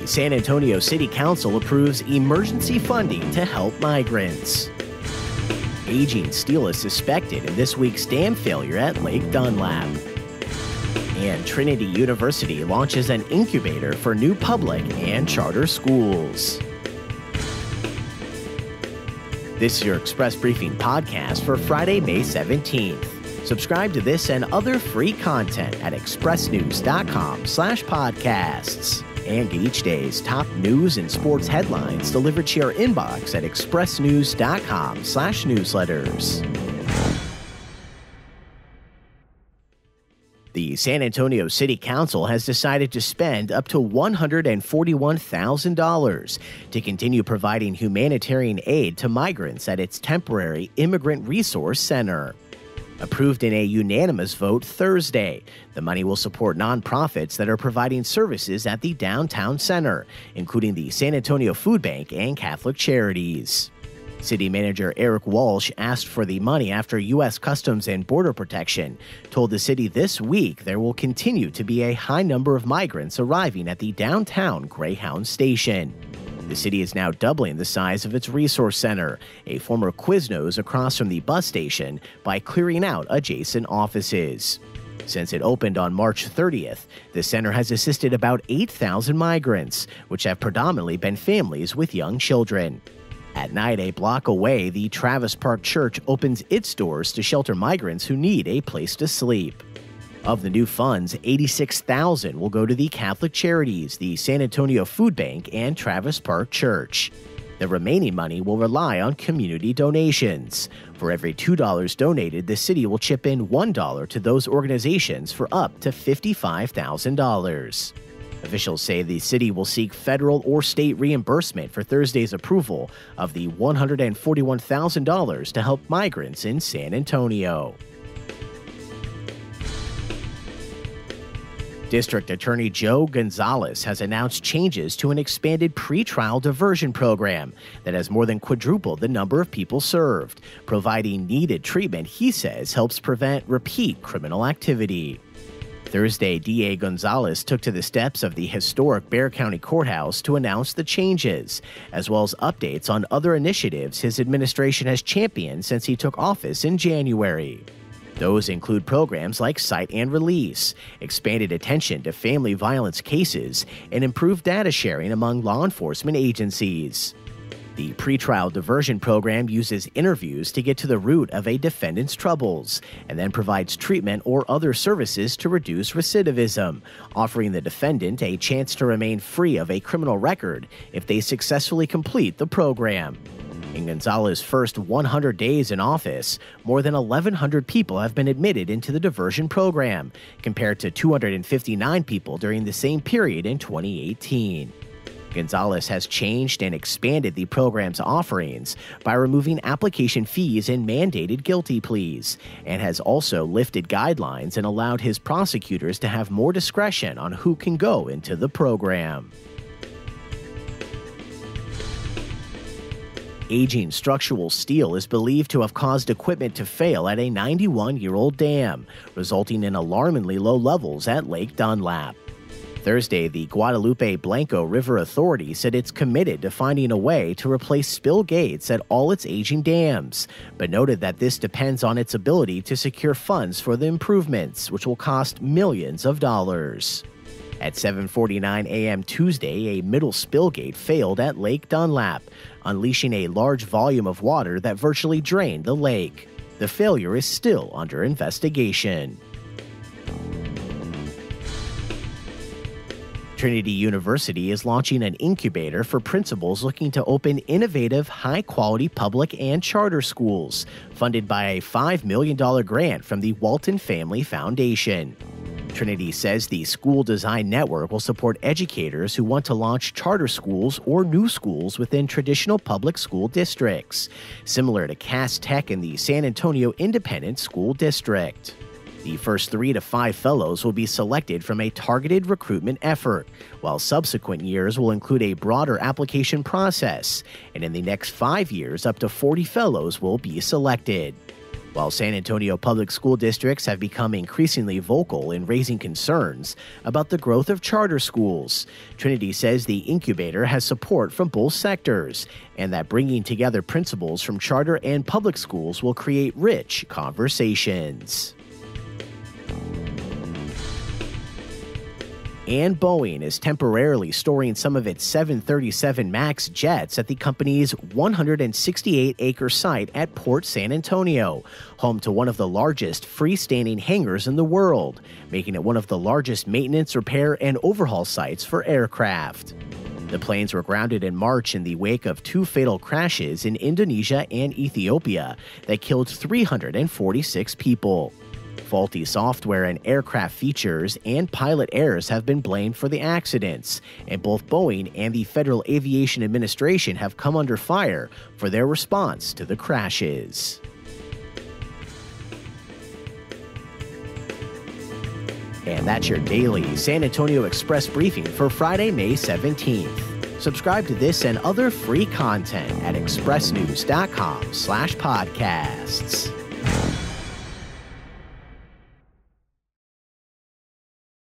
The San Antonio City Council approves emergency funding to help migrants. Aging steel is suspected in this week's dam failure at Lake Dunlap. And Trinity University launches an incubator for new public and charter schools. This is your Express Briefing podcast for Friday, May 17th. Subscribe to this and other free content at expressnews.com/podcasts. And get each day's top news and sports headlines delivered to your inbox at expressnews.com/newsletters. The San Antonio City Council has decided to spend up to $141,000 to continue providing humanitarian aid to migrants at its temporary Immigrant Resource Center. Approved in a unanimous vote Thursday, the money will support nonprofits that are providing services at the downtown center, including the San Antonio Food Bank and Catholic Charities. City Manager Eric Walsh asked for the money after U.S. Customs and Border Protection told the city this week there will continue to be a high number of migrants arriving at the downtown Greyhound station. The city is now doubling the size of its resource center, a former Quiznos across from the bus station, by clearing out adjacent offices. Since it opened on March 30th, the center has assisted about 8,000 migrants, which have predominantly been families with young children. At night, a block away, the Travis Park Church opens its doors to shelter migrants who need a place to sleep. Of the new funds, $86,000 will go to the Catholic Charities, the San Antonio Food Bank, and Travis Park Church. The remaining money will rely on community donations. For every $2 donated, the city will chip in $1 to those organizations for up to $55,000. Officials say the city will seek federal or state reimbursement for Thursday's approval of the $141,000 to help migrants in San Antonio. District Attorney Joe Gonzalez has announced changes to an expanded pretrial diversion program that has more than quadrupled the number of people served, providing needed treatment he says helps prevent repeat criminal activity. Thursday, DA Gonzalez took to the steps of the historic Bexar County Courthouse to announce the changes, as well as updates on other initiatives his administration has championed since he took office in January. Those include programs like Cite and Release, expanded attention to family violence cases, and improved data sharing among law enforcement agencies. The pretrial diversion program uses interviews to get to the root of a defendant's troubles and then provides treatment or other services to reduce recidivism, offering the defendant a chance to remain free of a criminal record if they successfully complete the program. In Gonzalez's first 100 days in office, more than 1,100 people have been admitted into the diversion program, compared to 259 people during the same period in 2018. Gonzalez has changed and expanded the program's offerings by removing application fees and mandated guilty pleas, and has also lifted guidelines and allowed his prosecutors to have more discretion on who can go into the program. Aging structural steel is believed to have caused equipment to fail at a 91-year-old dam, resulting in alarmingly low levels at Lake Dunlap. Thursday, the Guadalupe Blanco River Authority said it's committed to finding a way to replace spill gates at all its aging dams, but noted that this depends on its ability to secure funds for the improvements, which will cost millions of dollars. At 7:49 a.m. Tuesday, a middle spill gate failed at Lake Dunlap, unleashing a large volume of water that virtually drained the lake. The failure is still under investigation. Trinity University is launching an incubator for principals looking to open innovative, high-quality public and charter schools, funded by a $5 million grant from the Walton Family Foundation. Trinity says the School Design Network will support educators who want to launch charter schools or new schools within traditional public school districts, similar to Cass Tech and the San Antonio Independent School District. The first 3 to 5 fellows will be selected from a targeted recruitment effort, while subsequent years will include a broader application process, and in the next 5 years, up to 40 fellows will be selected. While San Antonio public school districts have become increasingly vocal in raising concerns about the growth of charter schools, Trinity says the incubator has support from both sectors and that bringing together principals from charter and public schools will create rich conversations. And Boeing is temporarily storing some of its 737 MAX jets at the company's 168-acre site at Port San Antonio, home to one of the largest freestanding hangars in the world, making it one of the largest maintenance, repair, and overhaul sites for aircraft. The planes were grounded in March in the wake of 2 fatal crashes in Indonesia and Ethiopia that killed 346 people. Faulty software and aircraft features and pilot errors have been blamed for the accidents, and both Boeing and the Federal Aviation Administration have come under fire for their response to the crashes. And that's your daily San Antonio Express briefing for Friday, May 17th. Subscribe to this and other free content at expressnews.com/podcasts.